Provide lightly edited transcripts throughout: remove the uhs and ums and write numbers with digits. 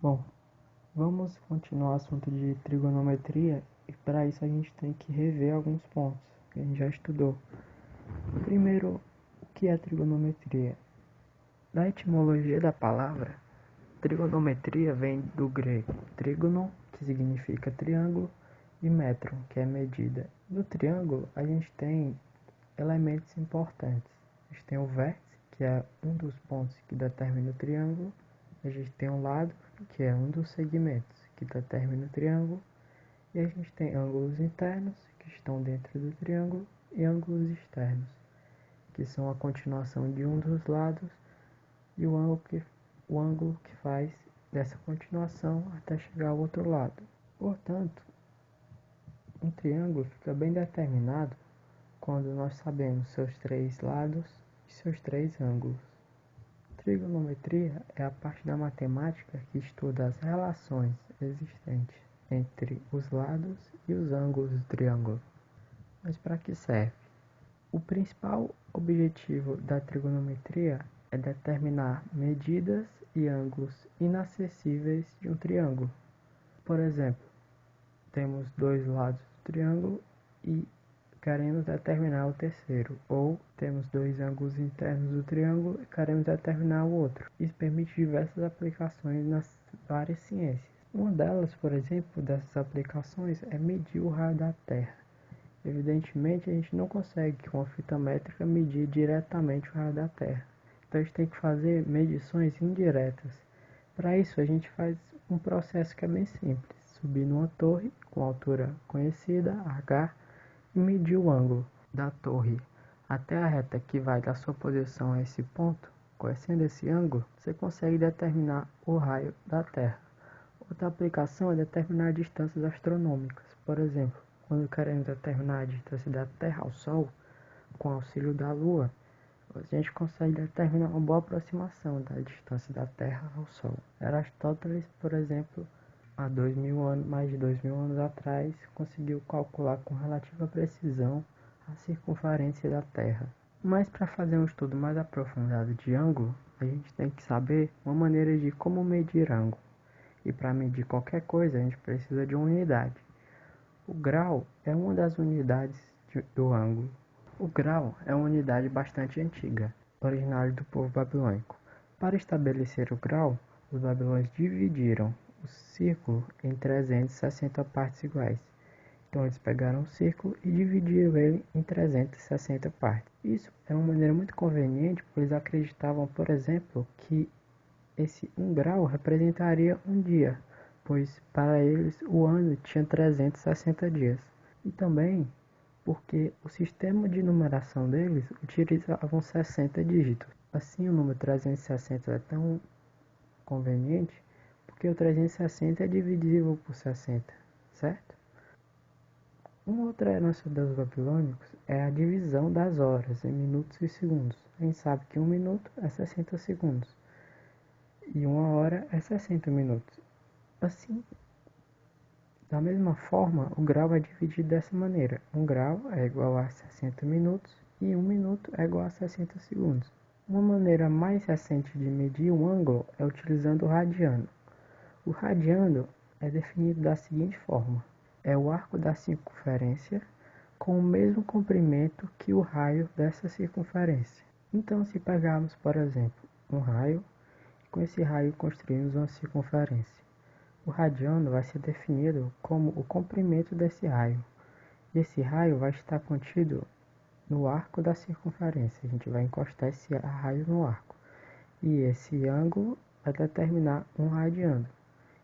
Bom, vamos continuar o assunto de trigonometria e para isso a gente tem que rever alguns pontos que a gente já estudou. Primeiro, o que é trigonometria? Da etimologia da palavra, trigonometria vem do grego trígono, que significa triângulo, e metron, que é medida. No triângulo, a gente tem elementos importantes. A gente tem o vértice, que é um dos pontos que determina o triângulo. A gente tem um lado, que é um dos segmentos que determina o triângulo. E a gente tem ângulos internos, que estão dentro do triângulo, e ângulos externos, que são a continuação de um dos lados e o ângulo que faz dessa continuação até chegar ao outro lado. Portanto, um triângulo fica bem determinado quando nós sabemos seus três lados e seus três ângulos. Trigonometria é a parte da matemática que estuda as relações existentes entre os lados e os ângulos do triângulo. Mas para que serve? O principal objetivo da trigonometria é determinar medidas e ângulos inacessíveis de um triângulo. Por exemplo, temos dois lados do triângulo e queremos determinar o terceiro, ou temos dois ângulos internos do triângulo e queremos determinar o outro. Isso permite diversas aplicações nas várias ciências. Uma delas, por exemplo, dessas aplicações é medir o raio da Terra. Evidentemente, a gente não consegue com a fita métrica medir diretamente o raio da Terra. Então, a gente tem que fazer medições indiretas. Para isso, a gente faz um processo que é bem simples. Subir numa torre com altura conhecida, H, e medir o ângulo da torre até a reta que vai da sua posição a esse ponto. Conhecendo esse ângulo, você consegue determinar o raio da Terra. Outra aplicação é determinar distâncias astronômicas. Por exemplo, quando queremos determinar a distância da Terra ao Sol, com auxílio da Lua, a gente consegue determinar uma boa aproximação da distância da Terra ao Sol. Aristóteles, por exemplo, há mais de 2000 anos atrás, conseguiu calcular com relativa precisão a circunferência da Terra. Mas para fazer um estudo mais aprofundado de ângulo, a gente tem que saber uma maneira de como medir ângulo. E para medir qualquer coisa, a gente precisa de uma unidade. O grau é uma das unidades do ângulo. O grau é uma unidade bastante antiga, originária do povo babilônico. Para estabelecer o grau, os babilônios dividiram o círculo em 360 partes iguais. Então eles pegaram o círculo e dividiram ele em 360 partes. Isso é uma maneira muito conveniente, pois eles acreditavam, por exemplo, que esse 1 grau representaria um dia, pois para eles o ano tinha 360 dias. E também porque o sistema de numeração deles utilizava 60 dígitos. Assim, o número 360 é tão conveniente porque o 360 é divisível por 60, certo? Uma outra herança dos babilônicos é a divisão das horas em minutos e segundos. A gente sabe que 1 minuto é 60 segundos e 1 hora é 60 minutos. Assim, da mesma forma, o grau é dividido dessa maneira. 1 grau é igual a 60 minutos e 1 minuto é igual a 60 segundos. Uma maneira mais recente de medir um ângulo é utilizando o radiano. O radiano é definido da seguinte forma: é o arco da circunferência com o mesmo comprimento que o raio dessa circunferência. Então, se pegarmos, por exemplo, um raio, e com esse raio construímos uma circunferência, o radiano vai ser definido como o comprimento desse raio. E esse raio vai estar contido no arco da circunferência. A gente vai encostar esse raio no arco. E esse ângulo vai determinar um radiano.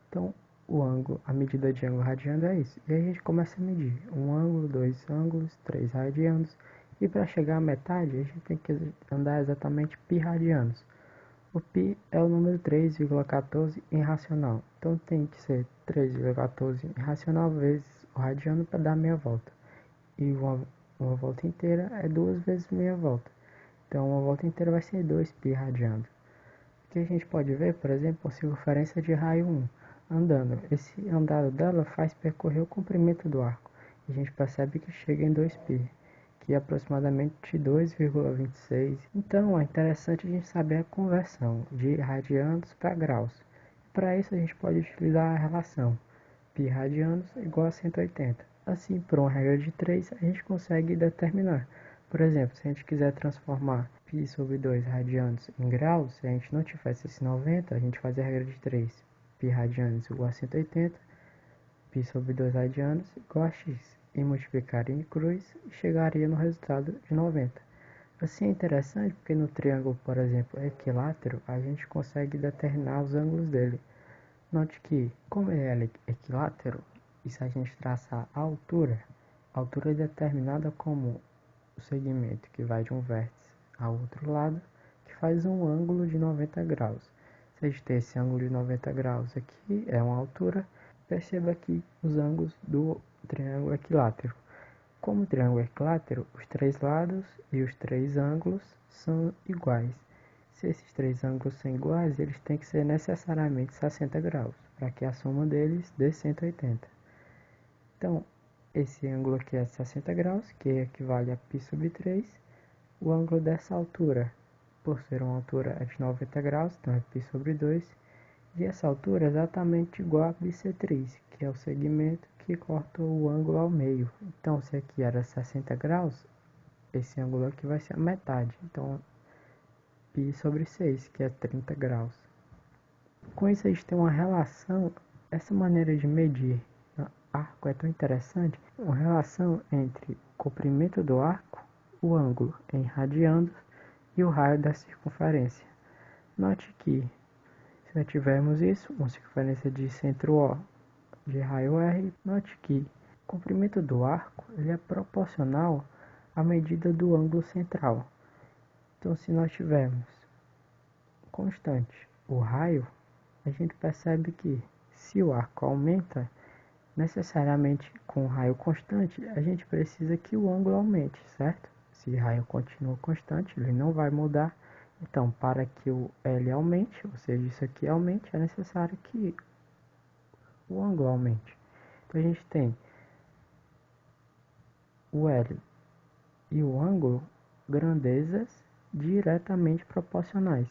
Então, o ângulo, a medida de ângulo radiano é isso. E aí a gente começa a medir 1 ângulo, 2 ângulos, 3 radianos. E para chegar à metade, a gente tem que andar exatamente π radianos. O π é o número 3,14 em racional. Então tem que ser 3,14 em racional vezes o radiano para dar meia volta. E uma volta inteira é 2 vezes meia volta. Então uma volta inteira vai ser 2π radiano. Aqui a gente pode ver, por exemplo, a circunferência de raio 1 andando. Esse andado dela faz percorrer o comprimento do arco. E a gente percebe que chega em 2π. Que é aproximadamente 2,26. Então é interessante a gente saber a conversão de radianos para graus. Para isso a gente pode utilizar a relação π radianos igual a 180. Assim, por uma regra de 3, a gente consegue determinar. Por exemplo, se a gente quiser transformar π sobre 2 radianos em graus, se a gente não tivesse esse 90, a gente faz a regra de 3. π radianos igual a 180, π sobre 2 radianos igual a x. E multiplicar em cruz e chegaria no resultado de 90. Assim é interessante porque no triângulo, por exemplo, equilátero, a gente consegue determinar os ângulos dele. Note que, como ele é equilátero, e se a gente traçar a altura é determinada como o segmento que vai de um vértice ao outro lado, que faz um ângulo de 90 graus. Se a gente tem esse ângulo de 90 graus aqui, é uma altura, perceba aqui os ângulos do triângulo equilátero. Como o triângulo é equilátero, os três lados e os três ângulos são iguais. Se esses três ângulos são iguais, eles têm que ser necessariamente 60 graus, para que a soma deles dê 180. Então, esse ângulo aqui é 60 graus, que equivale a π sobre 3. O ângulo dessa altura, por ser uma altura, é de 90 graus, então é π sobre 2. E essa altura é exatamente igual a bissetriz, que é o segmento que corta o ângulo ao meio. Então, se aqui era 60 graus, esse ângulo aqui vai ser a metade. Então, π sobre 6, que é 30 graus. Com isso, a gente tem uma relação, essa maneira de medir arco é tão interessante, uma relação entre o comprimento do arco, o ângulo em radianos e o raio da circunferência. Note que, se nós tivermos isso, uma circunferência de centro O de raio R, note que o comprimento do arco ele é proporcional à medida do ângulo central. Então, se nós tivermos constante o raio, a gente percebe que se o arco aumenta, necessariamente com o raio constante, a gente precisa que o ângulo aumente, certo? Se o raio continua constante, ele não vai mudar. Então, para que o L aumente, ou seja, isso aqui aumente, é necessário que o ângulo aumente. Então, a gente tem o L e o ângulo grandezas diretamente proporcionais.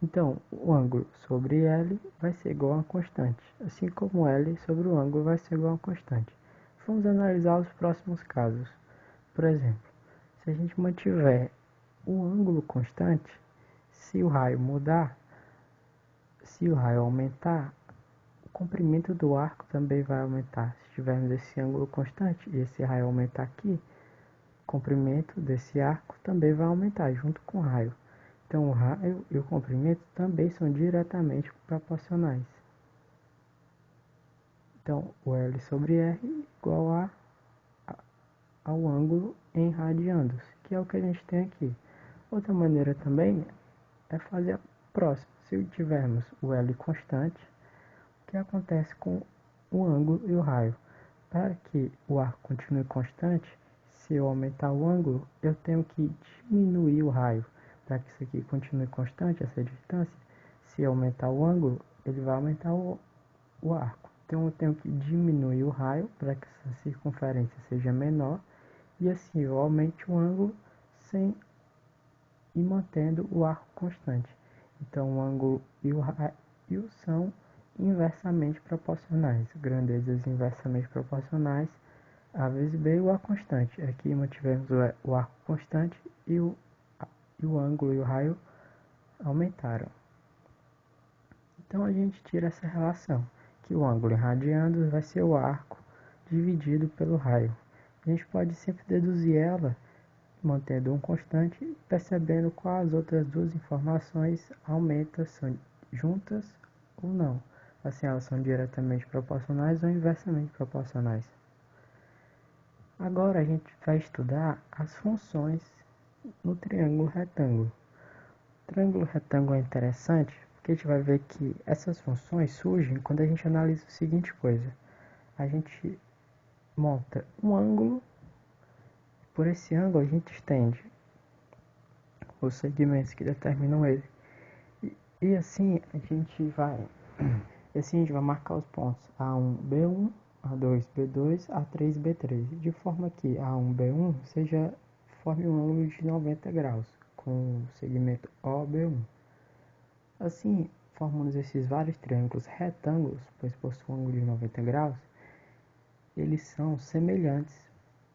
Então, o ângulo sobre L vai ser igual a uma constante, assim como L sobre o ângulo vai ser igual a uma constante. Vamos analisar os próximos casos. Por exemplo, se a gente mantiver o ângulo constante, se o raio mudar, se o raio aumentar, o comprimento do arco também vai aumentar. Se tivermos esse ângulo constante e esse raio aumentar aqui, o comprimento desse arco também vai aumentar junto com o raio. Então, o raio e o comprimento também são diretamente proporcionais. Então, o L sobre R igual ao ângulo em radianos, que é o que a gente tem aqui. Outra maneira também é fazer a próxima. Se tivermos o L constante, o que acontece com o ângulo e o raio? Para que o arco continue constante, se eu aumentar o ângulo, eu tenho que diminuir o raio. Para que isso aqui continue constante, essa distância, se aumentar o ângulo, ele vai aumentar o arco. Então eu tenho que diminuir o raio para que essa circunferência seja menor e assim eu aumente o ângulo sem ir mantendo o arco constante. Então o ângulo e o raio são inversamente proporcionais, grandezas inversamente proporcionais, A vezes B e o A constante. Aqui mantivemos o arco constante e o ângulo e o raio aumentaram. Então a gente tira essa relação, que o ângulo em radianos vai ser o arco dividido pelo raio. A gente pode sempre deduzir ela, mantendo um constante, percebendo quais as outras duas informações aumentam, são juntas ou não. Assim, elas são diretamente proporcionais ou inversamente proporcionais. Agora a gente vai estudar as funções no triângulo retângulo. O triângulo retângulo é interessante porque a gente vai ver que essas funções surgem quando a gente analisa a seguinte coisa. A gente monta um ângulo, por esse ângulo a gente estende os segmentos que determinam ele. E assim a gente vai marcar os pontos A1, B1, A2, B2, A3, B3, de forma que A1, B1 forme um ângulo de 90 graus com o segmento OB1. Assim, formamos esses vários triângulos retângulos, pois possuem um ângulo de 90 graus, eles são semelhantes,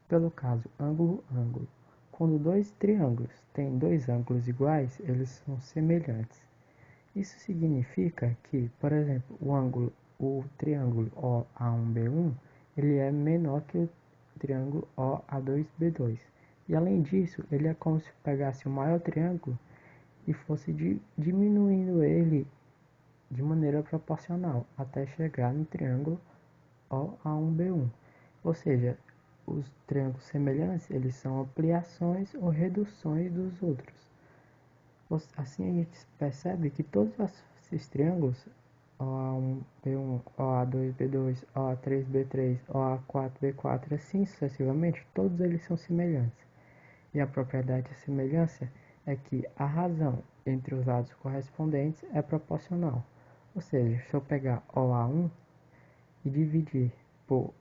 pelo caso ângulo-ângulo. Quando dois triângulos têm dois ângulos iguais, eles são semelhantes. Isso significa que, por exemplo, o triângulo OA1B1, ele é menor que o triângulo OA2B2. E além disso, ele é como se pegasse o maior triângulo e fosse diminuindo ele de maneira proporcional até chegar no triângulo OA1B1. Ou seja, os triângulos semelhantes, eles são ampliações ou reduções dos outros. Assim a gente percebe que todos esses triângulos, OA1B1, OA2B2, OA3B3, OA4B4, assim sucessivamente, todos eles são semelhantes. E a propriedade da semelhança é que a razão entre os lados correspondentes é proporcional. Ou seja, se eu pegar OA1 e dividir por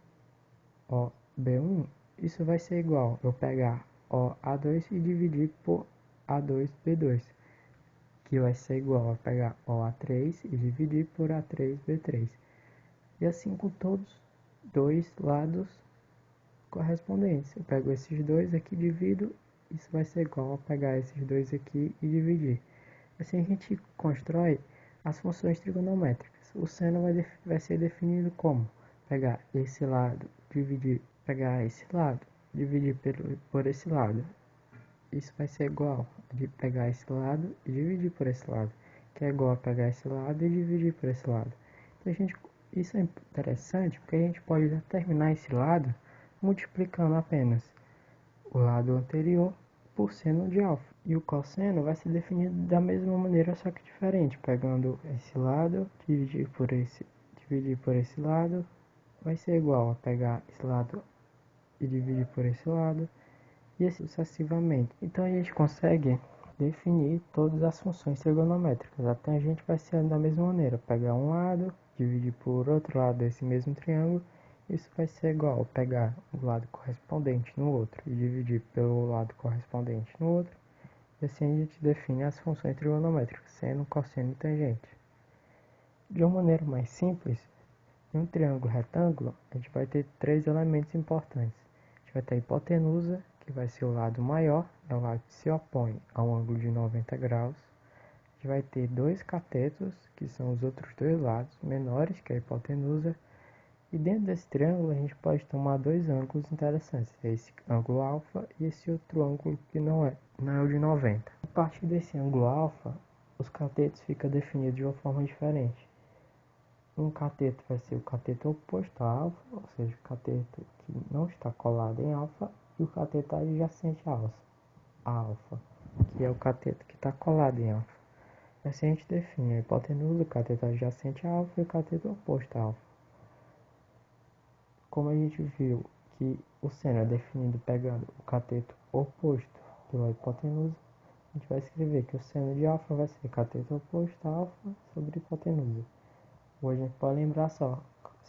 OB1, isso vai ser igual eu pegar OA2 e dividir por A2B2, que vai ser igual a pegar OA3 e dividir por A3B3. E assim com todos dois lados correspondentes. Eu pego esses dois aqui e divido, isso vai ser igual a pegar esses dois aqui e dividir. Assim a gente constrói as funções trigonométricas. O seno vai ser definido como pegar esse lado, pegar esse lado, dividir por esse lado. Isso vai ser igual a de pegar esse lado e dividir por esse lado, que é igual a pegar esse lado e dividir por esse lado. Então, isso é interessante porque a gente pode determinar esse lado multiplicando apenas o lado anterior por seno de alfa. E o cosseno vai ser definido da mesma maneira, só que diferente, pegando esse lado, dividir por esse lado, vai ser igual a pegar esse lado e dividir por esse lado, e assim sucessivamente. Então a gente consegue definir todas as funções trigonométricas. A tangente vai ser da mesma maneira, pegar um lado, dividir por outro lado desse mesmo triângulo, isso vai ser igual a pegar o lado correspondente no outro e dividir pelo lado correspondente no outro. E assim a gente define as funções trigonométricas, seno, cosseno e tangente. De uma maneira mais simples, em um triângulo retângulo, a gente vai ter três elementos importantes. A gente vai ter a hipotenusa, que vai ser o lado maior, é o lado que se opõe ao ângulo de 90 graus. A gente vai ter dois catetos, que são os outros dois lados menores que a hipotenusa. E dentro desse triângulo a gente pode tomar dois ângulos interessantes, esse ângulo alfa e esse outro ângulo que não é o de 90. A partir desse ângulo alfa, os catetos ficam definidos de uma forma diferente. Um cateto vai ser o cateto oposto a alfa, ou seja, o cateto que não está colado em alfa, e o cateto adjacente a alfa, que é o cateto que está colado em alfa. Assim a gente define a hipotenusa, o cateto adjacente a alfa e o cateto oposto a alfa. Como a gente viu que o seno é definido pegando o cateto oposto pela hipotenusa, a gente vai escrever que o seno de alfa vai ser cateto oposto a alfa sobre hipotenusa. Hoje a gente pode lembrar só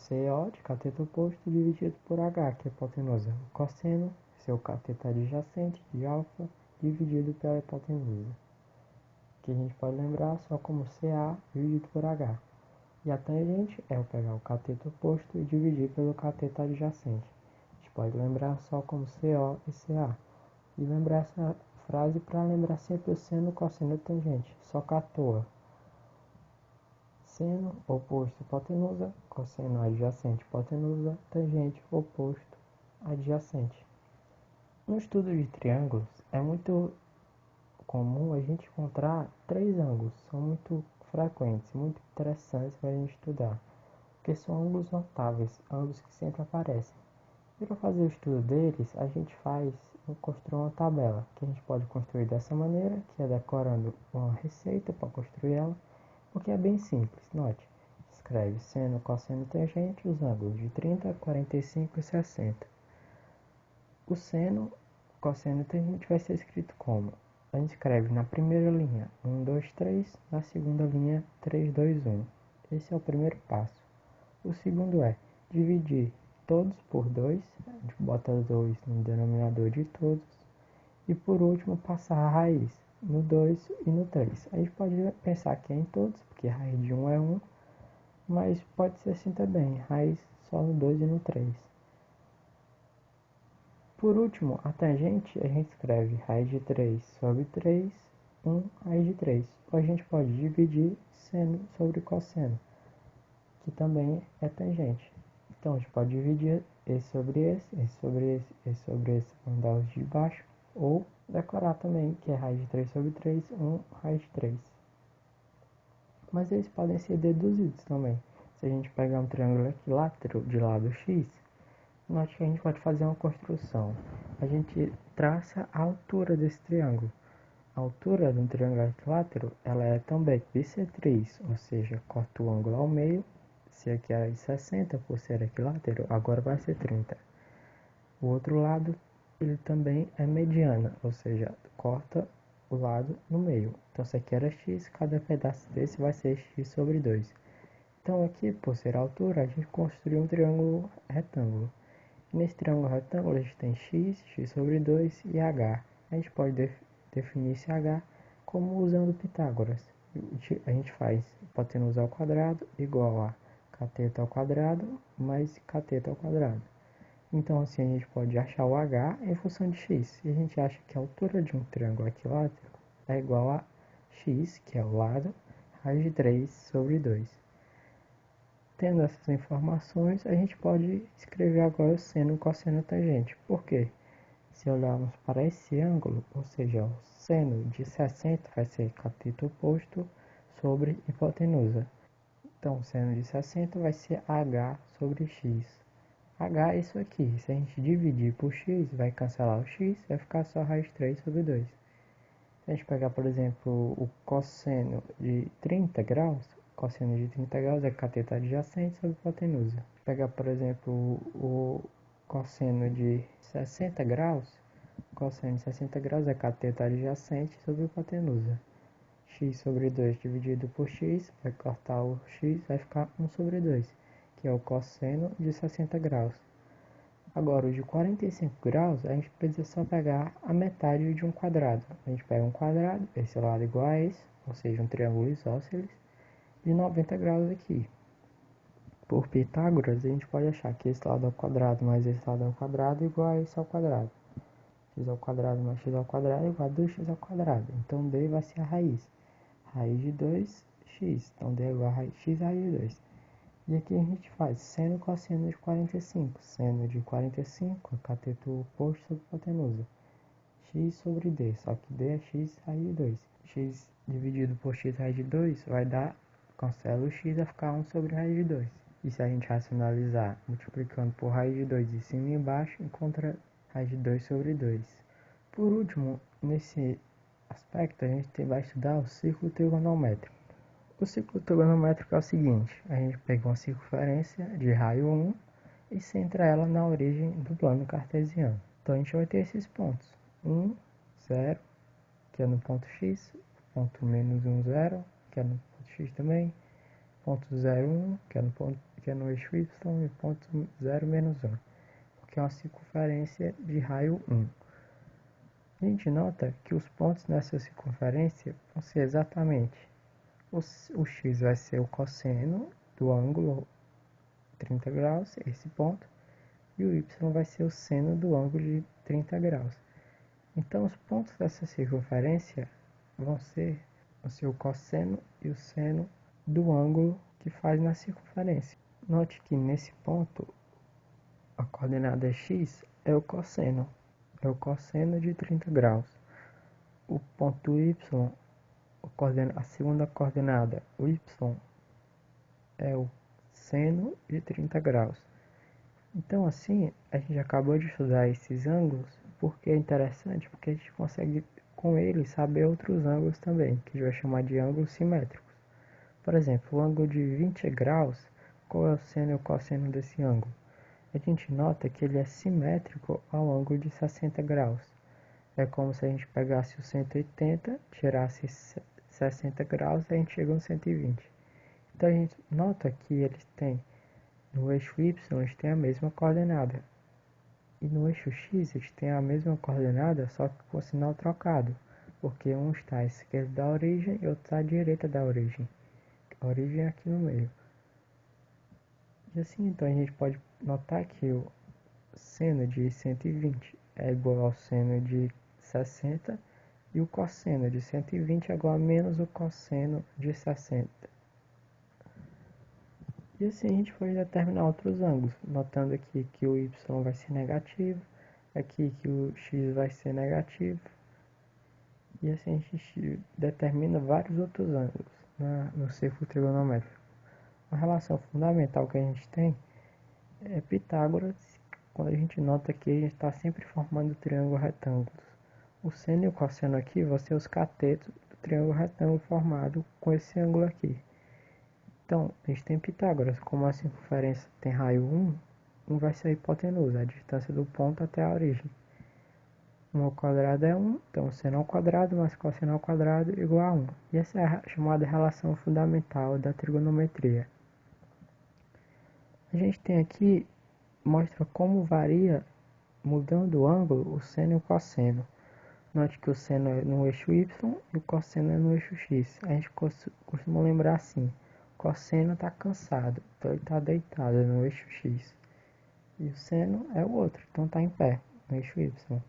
CO de cateto oposto dividido por H, que é a hipotenusa. O cosseno, seu cateto adjacente de alfa dividido pela hipotenusa, que a gente pode lembrar só como CA dividido por H. E a tangente é eu pegar o cateto oposto e dividir pelo cateto adjacente. A gente pode lembrar só como CO e CA. E lembrar essa frase para lembrar sempre o seno, cosseno e tangente, só que à toa. Seno oposto hipotenusa, cosseno adjacente hipotenusa, tangente oposto adjacente. No estudo de triângulos, é muito comum a gente encontrar três ângulos, são muito frequentes, muito interessantes para a gente estudar, porque são ângulos notáveis, ângulos que sempre aparecem. E para fazer o estudo deles, a gente construir uma tabela, que a gente pode construir dessa maneira, que é decorando uma receita para construir ela, porque é bem simples. Note, escreve seno, cosseno e tangente, os ângulos de 30, 45 e 60. O seno, cosseno e tangente vai ser escrito como? A gente escreve na primeira linha 1, 2, 3, na segunda linha 3, 2, 1. Esse é o primeiro passo. O segundo é dividir todos por 2, a gente bota 2 no denominador de todos. E por último, passar a raiz no 2 e no 3. A gente pode pensar que é em todos, porque que raiz de 1 é 1, mas pode ser assim também, raiz só no 2 e no 3. Por último, a tangente a gente escreve raiz de 3 sobre 3, 1 raiz de 3. Ou a gente pode dividir seno sobre cosseno, que também é tangente. Então a gente pode dividir esse sobre esse sobre esse sobre esse, vamos dar os de baixo, ou decorar também, que é raiz de 3 sobre 3, 1 raiz de 3. Mas eles podem ser deduzidos também. Se a gente pegar um triângulo equilátero de lado x, note que a gente pode fazer uma construção. A gente traça a altura desse triângulo. A altura de um triângulo equilátero, ela é também bissetriz, ou seja, corta o ângulo ao meio. Se aqui é 60 por ser equilátero, agora vai ser 30. O outro lado, ele também é mediana, ou seja, corta o lado no meio. Então, se aqui era x, cada pedaço desse vai ser x sobre 2. Então, aqui, por ser a altura, a gente construiu um triângulo retângulo. Nesse triângulo retângulo, a gente tem x sobre 2 e h. A gente pode definir esse h como usando Pitágoras. A gente faz hipotenusa ao quadrado igual a cateto ao quadrado mais cateto ao quadrado. Então, assim, a gente pode achar o h em função de x. E a gente acha que a altura de um triângulo equilátero é igual a x, que é o lado, raiz de 3 sobre 2. Tendo essas informações, a gente pode escrever agora o seno, cosseno, tangente. Por quê? Se olharmos para esse ângulo, ou seja, o seno de 60 vai ser cateto oposto sobre hipotenusa. Então, o seno de 60 vai ser h sobre x. H é isso aqui. Se a gente dividir por x, vai cancelar o x, vai ficar só raiz de 3 sobre 2. Se a gente pegar, por exemplo, o cosseno de 30 graus, cosseno de 30 graus é cateto adjacente sobre hipotenusa. Se pegar, por exemplo, o cosseno de 60 graus, cosseno de 60 graus é cateto adjacente sobre hipotenusa. X sobre 2 dividido por x, vai cortar o x, vai ficar 1 sobre 2, que é o cosseno de 60 graus. Agora, o de 45 graus, a gente precisa só pegar a metade de um quadrado. A gente pega um quadrado, esse lado igual a esse, ou seja, um triângulo isósceles, de 90 graus aqui. Por Pitágoras, a gente pode achar que esse lado ao quadrado mais esse lado ao quadrado é igual a esse ao quadrado. X ao quadrado mais x ao quadrado é igual a 2x ao quadrado. Então, D vai ser a raiz. Raiz de 2x. Então, D é igual a x raiz de 2. E aqui a gente faz seno e cosseno de 45. Seno de 45 é cateto oposto sobre hipotenusa. X sobre D, só que D é x raiz de 2. X dividido por x raiz de 2 vai dar, cancela o x, vai ficar 1 sobre raiz de 2. E se a gente racionalizar multiplicando por raiz de 2 de cima e embaixo, encontra raiz de 2 sobre 2. Por último, nesse aspecto, a gente vai estudar o círculo trigonométrico. O círculo trigonométrico é o seguinte: a gente pega uma circunferência de raio 1 e centra ela na origem do plano cartesiano. Então a gente vai ter esses pontos: 1, 0, que é no ponto x, ponto menos 1, 0, que é no ponto x também, ponto 0, 1, que é no eixo y, e ponto 0, menos 1, porque é uma circunferência de raio 1. A gente nota que os pontos nessa circunferência vão ser exatamente o x vai ser o cosseno do ângulo 30 graus, esse ponto, e o y vai ser o seno do ângulo de 30 graus. Então, os pontos dessa circunferência vão ser o cosseno e o seno do ângulo que faz na circunferência. Note que nesse ponto, a coordenada x é o cosseno de 30 graus. O ponto y, a segunda coordenada, o y, é o seno de 30 graus. Então, assim, a gente acabou de estudar esses ângulos porque é interessante, porque a gente consegue com eles saber outros ângulos também, que a gente vai chamar de ângulos simétricos. Por exemplo, o ângulo de 20 graus, qual é o seno e o cosseno desse ângulo? A gente nota que ele é simétrico ao ângulo de 60 graus. É como se a gente pegasse o 180, tirasse 60 graus, e a gente chega no 120. Então a gente nota que eles têm, no eixo y, eles têm a mesma coordenada. E no eixo x, eles têm a mesma coordenada, só que com o sinal trocado. Porque um está à esquerda da origem e outro está à direita da origem. A origem é aqui no meio. E assim, então a gente pode notar que o seno de 120 é igual ao seno de 60 e o cosseno de 120 é igual a menos o cosseno de 60. E assim a gente pode determinar outros ângulos, notando aqui que o y vai ser negativo, aqui que o x vai ser negativo, e assim a gente determina vários outros ângulos no círculo trigonométrico. A relação fundamental que a gente tem é Pitágoras. Quando a gente nota que a gente está sempre formando triângulos retângulos. O seno e o cosseno aqui vão ser os catetos do triângulo retângulo formado com esse ângulo aqui. Então, a gente tem Pitágoras. Como a circunferência tem raio 1 vai ser a hipotenusa, a distância do ponto até a origem. 1 ao quadrado é 1, então seno ao quadrado mais cosseno ao quadrado igual a 1. E essa é a chamada relação fundamental da trigonometria. A gente tem aqui, mostra como varia, mudando o ângulo, o seno e o cosseno. Note que o seno é no eixo y e o cosseno é no eixo x. A gente costuma lembrar assim, o cosseno está cansado, então ele está deitado no eixo x. E o seno é o outro, então está em pé, no eixo y.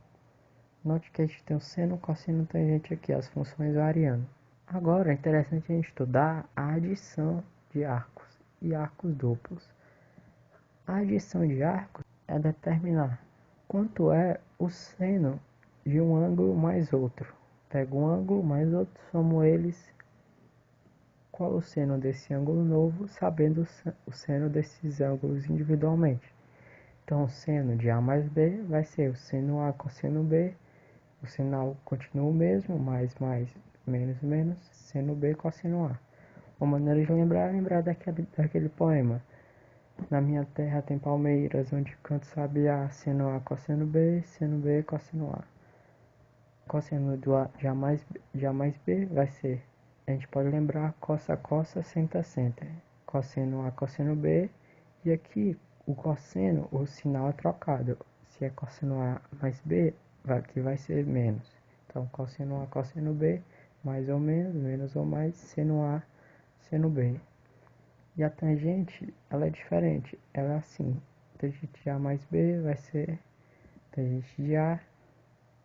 Note que a gente tem o seno, o cosseno e tangente aqui, as funções variando. Agora é interessante a gente estudar a adição de arcos e arcos duplos. A adição de arcos é determinar quanto é o seno de um ângulo mais outro. Pego um ângulo mais outro, somo eles, qual o seno desse ângulo novo, sabendo o seno desses ângulos individualmente. Então, o seno de A mais B vai ser o seno A cosseno B, o sinal continua o mesmo, mais, menos, menos, seno B cosseno A. Uma maneira de lembrar é lembrar daquele poema. Na minha terra tem palmeiras, onde canto sabiá, seno A cosseno B cosseno A. Cosseno do A de A mais B vai ser, a gente pode lembrar, cossa, senta, senta. Cosseno A cosseno B, e aqui o cosseno, o sinal é trocado. Se é cosseno A mais B, aqui vai ser menos. Então, cosseno A cosseno B, mais ou menos ou mais, seno A, seno B. E a tangente, ela é diferente, ela é assim, tangente de A mais B vai ser tangente de A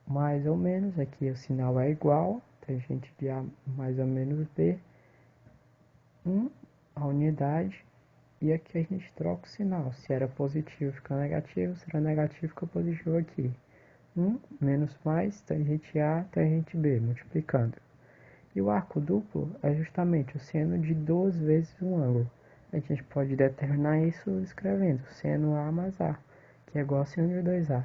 mais ou menos, aqui o sinal é igual, tangente de A mais ou menos B, 1 a unidade, e aqui a gente troca o sinal, se era positivo fica negativo, se era negativo fica positivo aqui. 1 menos mais, tangente A, tangente B, multiplicando. E o arco duplo é justamente o seno de 2 vezes um ângulo. A gente pode determinar isso escrevendo seno A mais A, que é igual a seno de 2A.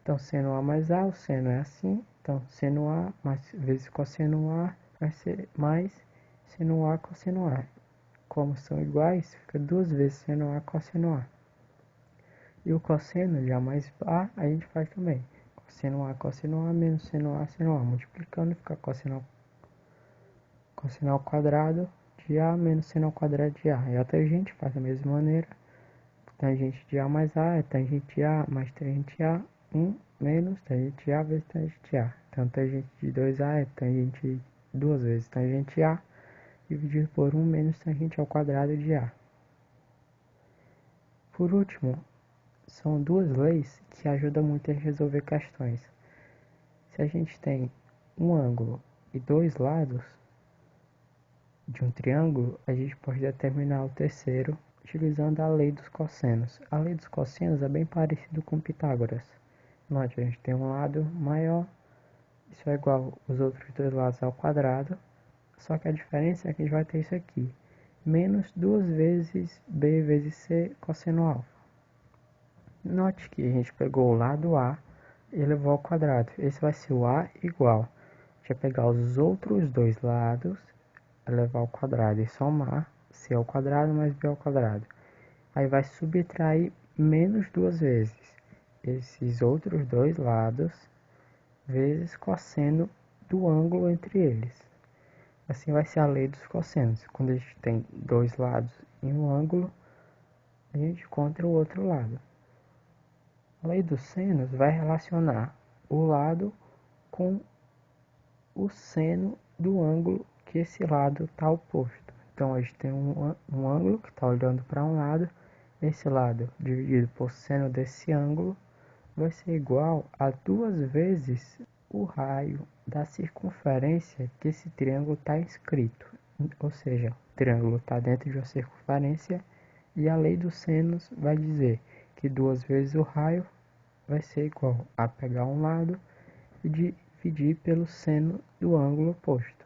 Então, seno A mais A, o seno é assim. Então, seno A mais vezes cosseno A vai ser mais seno A cosseno A. Como são iguais, fica 2 vezes seno A cosseno A. E o cosseno de A mais A, a gente faz também. Cosseno A cosseno A menos seno A seno A. Multiplicando, fica cosseno ao quadrado de A menos seno ao quadrado de A. E a tangente faz da mesma maneira. Tangente de A mais A é tangente A mais tangente A, 1 menos tangente A vezes tangente A. Então, tangente de 2A é tangente 2 vezes tangente A, dividido por 1 menos tangente ao quadrado de A. Por último, são duas leis que ajudam muito a resolver questões. Se a gente tem um ângulo e dois lados de um triângulo, a gente pode determinar o terceiro utilizando a lei dos cossenos. A lei dos cossenos é bem parecido com Pitágoras. Note, a gente tem um lado maior, isso é igual os outros dois lados ao quadrado, só que a diferença é que a gente vai ter isso aqui, menos 2 vezes b vezes c cosseno alfa. Note que a gente pegou o lado A e elevou ao quadrado. Esse vai ser o A igual. A gente vai pegar os outros dois lados, elevar ao quadrado e somar c ao quadrado mais b ao quadrado. Aí vai subtrair menos 2 vezes esses outros dois lados vezes cosseno do ângulo entre eles. Assim vai ser a lei dos cossenos. Quando a gente tem dois lados em um ângulo, a gente encontra o outro lado. A lei dos senos vai relacionar o lado com o seno do ângulo que esse lado está oposto. Então a gente tem um ângulo que está olhando para um lado. Esse lado dividido por seno desse ângulo vai ser igual a 2 vezes o raio da circunferência que esse triângulo está inscrito. Ou seja, o triângulo está dentro de uma circunferência e a lei dos senos vai dizer que 2 vezes o raio vai ser igual a pegar um lado e dividir pelo seno do ângulo oposto.